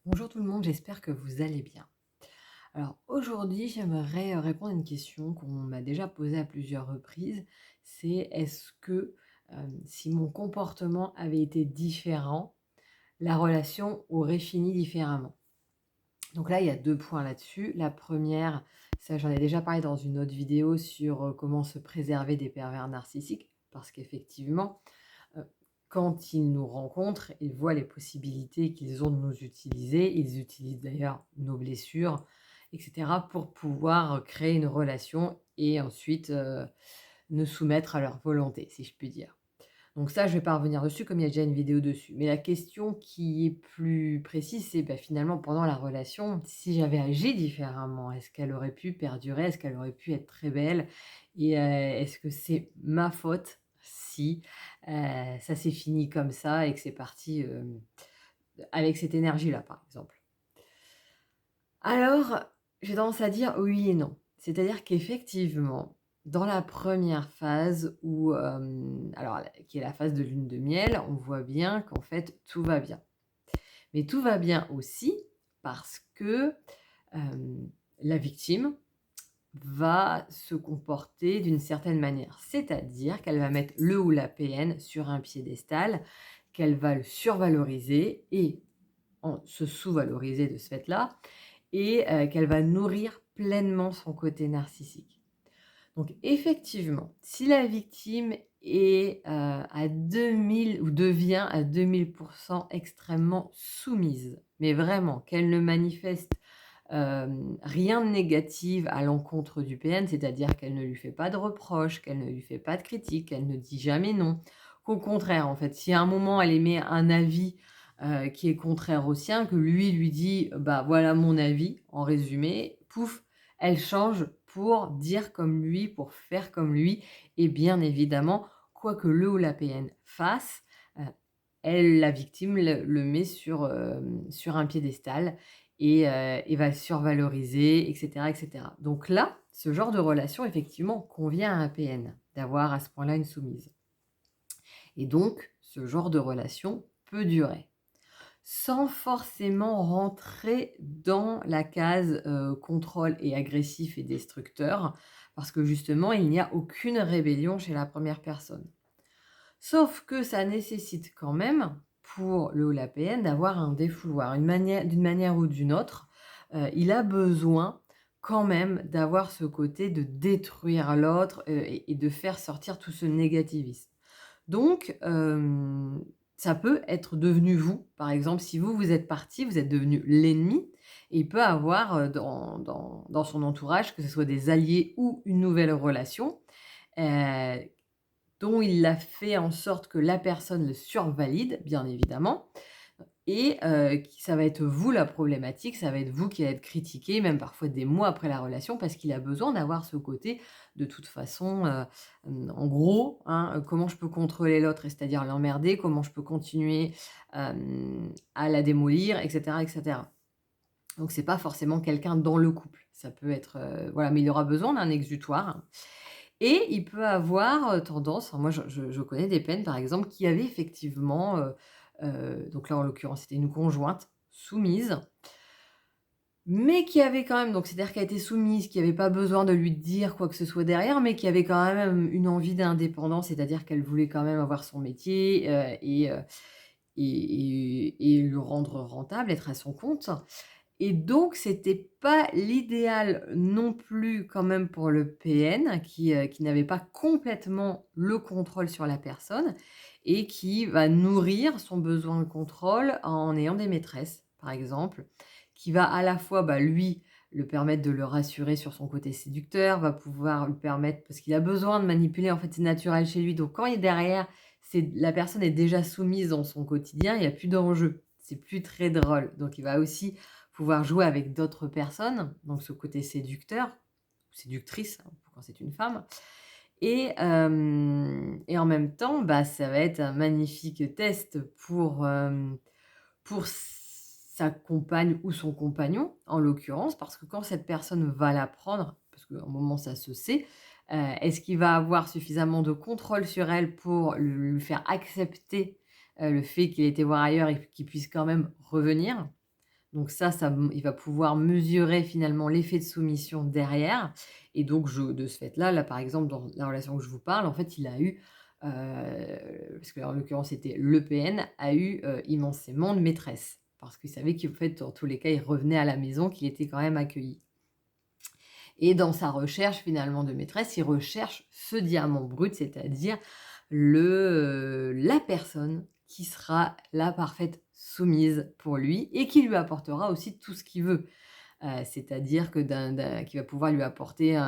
Bonjour tout le monde, j'espère que vous allez bien. Alors aujourd'hui, j'aimerais répondre à une question qu'on m'a déjà posée à plusieurs reprises. C'est est-ce que si mon comportement avait été différent, la relation aurait fini différemment? Donc là, il y a deux points là-dessus. La première, ça j'en ai déjà parlé dans une autre vidéo sur comment se préserver des pervers narcissiques, parce qu'effectivement, Heu, quand ils nous rencontrent, ils voient les possibilités qu'ils ont de nous utiliser. Ils utilisent d'ailleurs nos blessures et cetera pour pouvoir créer une relation et ensuite, nous soumettre à leur volonté, si je puis dire. Donc ça, je vais pas revenir dessus comme il y a déjà une vidéo dessus. Mais la question qui est plus précise, c'est, bah, finalement pendant la relation, si j'avais agi différemment, est-ce qu'elle aurait pu perdurer? Est-ce qu'elle aurait pu être très belle? Et est-ce que c'est ma faute si, ça s'est fini comme ça et que c'est parti, avec cette énergie-là, par exemple? Alors, j'ai tendance à dire oui et non. C'est-à-dire qu'effectivement, dans la première phase où, alors qui est la phase de lune de miel, on voit bien qu'en fait tout va bien. Mais tout va bien aussi parce que, la victime va se comporter d'une certaine manière. C'est-à-dire qu'elle va mettre le ou la PN sur un piédestal, qu'elle va le survaloriser et en se sous-valoriser de ce fait-là et qu'elle va nourrir pleinement son côté narcissique. Donc effectivement, si la victime est, à 2000 ou devient à 2000 extrêmement soumise, mais vraiment qu'elle ne manifeste, rien de négatif à l'encontre du PN, c'est-à-dire qu'elle ne lui fait pas de reproches, qu'elle ne lui fait pas de critiques, qu'elle ne dit jamais non. Qu'au contraire, en fait, si à un moment elle émet un avis, qui est contraire au sien, que lui dit: «Bah, voilà mon avis», en résumé, pouf, elle change pour dire comme lui, pour faire comme lui et bien évidemment, quoi que le ou la PN fasse, heu, elle, la victime, le met sur un piédestal et va le survaloriser et cetera. Donc là, ce genre de relation effectivement convient à un PN, d'avoir à ce point-là une soumise et donc ce genre de relation peut durer. Sans forcément rentrer dans la case, contrôle et agressif et destructeur, parce que justement il n'y a aucune rébellion chez la première personne. Sauf que ça nécessite quand même, pour le ou la PN, d'avoir un défouloir. D'une manière ou d'une autre, il a besoin quand même d'avoir ce côté de détruire l'autre, et de faire sortir tout ce négativisme. Donc, ça peut être devenu vous. Par exemple, si vous, vous êtes parti, vous êtes devenu l'ennemi et il peut avoir, dans son entourage, que ce soit des alliés ou une nouvelle relation, heu, dont il a fait en sorte que la personne le survalide, bien évidemment et qui ça va être vous la problématique, ça va être vous qui allez être critiqué, même parfois des mois après la relation, parce qu'il a besoin d'avoir ce côté de toute façon, en gros, hein, comment je peux contrôler l'autre et c'est-à-dire l'emmerder, comment je peux continuer, à la démolir et cetera et cetera. Donc c'est pas forcément quelqu'un dans le couple. Ça peut être, voilà, mais il aura besoin d'un exutoire et il peut avoir, tendance enfin moi je connais des peines par exemple qui avaient effectivement, donc là en l'occurrence c'était une conjointe soumise, mais qui avait quand même donc c'est-à-dire qu'elle était soumise, qui avait pas besoin de lui dire quoi que ce soit derrière, mais qui avait quand même une envie d'indépendance, c'est-à-dire qu'elle voulait quand même avoir son métier, et le rendre rentable, être à son compte. Et donc c'était pas l'idéal non plus quand même pour le PN qui n'avait pas complètement le contrôle sur la personne et qui va nourrir son besoin de contrôle en ayant des maîtresses, par exemple, qui va à la fois, bah, lui, le permettre de le rassurer sur son côté séducteur, va pouvoir lui permettre parce qu'il a besoin de manipuler, en fait, c'est naturel chez lui. Donc quand il est derrière, c'est la personne est déjà soumise dans son quotidien, il y a plus d'enjeu. C'est plus très drôle. Donc il va aussi pouvoir jouer avec d'autres personnes, donc ce côté séducteur, ou séductrice, hein, quand c'est une femme et en même temps, bah, ça va être un magnifique test pour sa compagne ou son compagnon, en l'occurrence, parce que quand cette personne va l'apprendre, parce qu'à un moment ça se sait, est-ce qu'il va avoir suffisamment de contrôle sur elle pour lui faire accepter, le fait qu'il ait été voir ailleurs et qu'il puisse quand même revenir? Donc ça, il va pouvoir mesurer finalement l'effet de soumission derrière et donc de ce fait-là, là, par exemple, dans la relation que je vous parle, en fait, il a eu, parce que en l'occurrence, c'était le PN, a eu, immensément de maîtresses. Parce qu'il savait qu'en fait, dans tous les cas, il revenait à la maison, qu'il était quand même accueilli. Et dans sa recherche finalement de maîtresse, il recherche ce diamant brut, c'est-à-dire la personne qui sera la parfaite soumise pour lui et qui lui apportera aussi tout ce qu'il veut. C'est-à-dire que qui va pouvoir lui apporter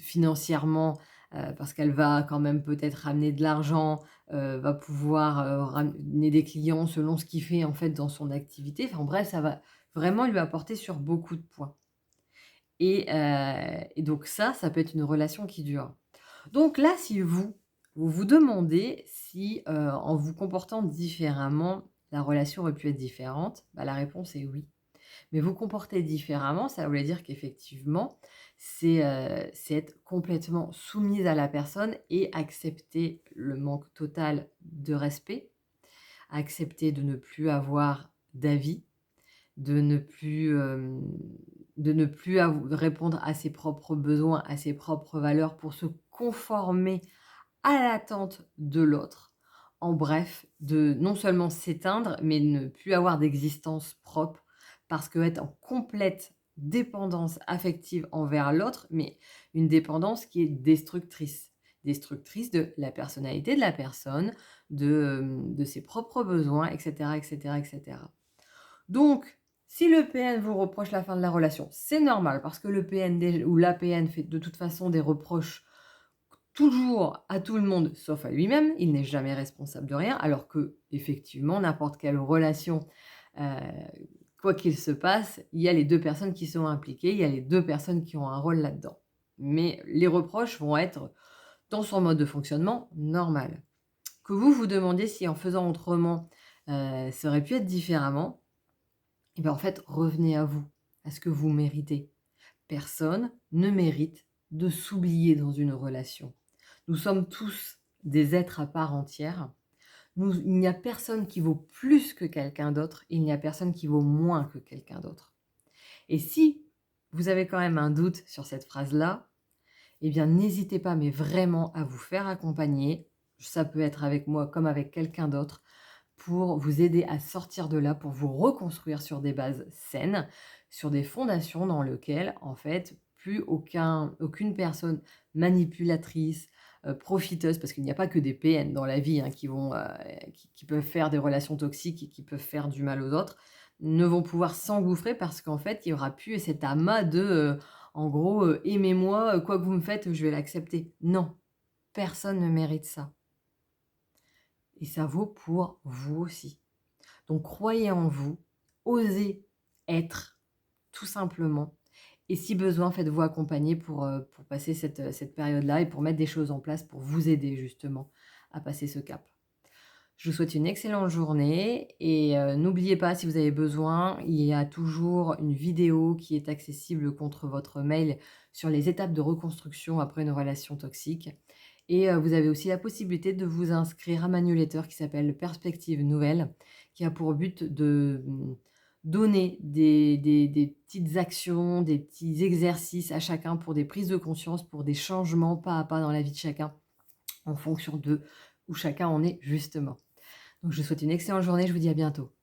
financièrement, parce qu'elle va quand même peut-être ramener de l'argent, va pouvoir, ramener des clients selon ce qu'il fait en fait dans son activité. Enfin bref, ça va vraiment lui apporter sur beaucoup de points. Et donc ça peut être une relation qui dure. Donc là, si vous vous demandez si, en vous comportant différemment, la relation aurait pu être différente, bah, la réponse est oui. Mais vous comporter différemment, ça voulait dire qu'effectivement, c'est être complètement soumise à la personne et accepter le manque total de respect, accepter de ne plus avoir d'avis, de ne plus, de ne plus répondre à ses propres besoins, à ses propres valeurs pour se conformer à l'attente de l'autre. En bref, de non seulement s'éteindre, mais ne plus avoir d'existence propre parce qu'être en complète dépendance affective envers l'autre, mais une dépendance qui est destructrice. Destructrice de la personnalité de la personne, de ses propres besoins, et cetera, et cetera, et cetera. Donc, si le PN vous reproche la fin de la relation, c'est normal parce que le PN ou la PN fait de toute façon des reproches toujours à tout le monde sauf à lui-même. Il n'est jamais responsable de rien, alors que effectivement n'importe quelle relation, heu, quoi qu'il se passe, il y a les 2 personnes qui sont impliquées, il y a les 2 personnes qui ont un rôle là-dedans. Mais les reproches vont être dans son mode de fonctionnement normal. Que vous vous demandiez si en faisant autrement, ça aurait pu être différemment, et ben, en fait, revenez à vous, à ce que vous méritez. Personne ne mérite de s'oublier dans une relation. Nous sommes tous des êtres à part entière. Il n'y a personne qui vaut plus que quelqu'un d'autre, il n'y a personne qui vaut moins que quelqu'un d'autre. Et si vous avez quand même un doute sur cette phrase-là, eh bien n'hésitez pas, mais vraiment, à vous faire accompagner. Ça peut être avec moi comme avec quelqu'un d'autre pour vous aider à sortir de là, pour vous reconstruire sur des bases saines, sur des fondations dans lesquelles, en fait, plus aucune personne manipulatrice, profiteuse, parce qu'il n'y a pas que des PN dans la vie, hein, qui peuvent faire des relations toxiques et qui peuvent faire du mal aux autres, ne vont pouvoir s'engouffrer parce qu'en fait, il y aura plus cet amas en gros, «Aimez-moi, quoi que vous me faites, je vais l'accepter». Non, personne ne mérite ça et ça vaut pour vous aussi. Donc croyez en vous, osez être, tout simplement. Et si besoin, faites-vous accompagner pour passer cette période-là et pour mettre des choses en place pour vous aider justement à passer ce cap. Je vous souhaite une excellente journée et n'oubliez pas, si vous avez besoin, il y a toujours une vidéo qui est accessible contre votre mail sur les étapes de reconstruction après une relation toxique. Et vous avez aussi la possibilité de vous inscrire à ma newsletter qui s'appelle Perspectives nouvelles, qui a pour but de, donner des petites actions, des petits exercices à chacun pour des prises de conscience, pour des changements pas à pas dans la vie de chacun, en fonction de où chacun en est justement. Donc je vous souhaite une excellente journée, je vous dis à bientôt.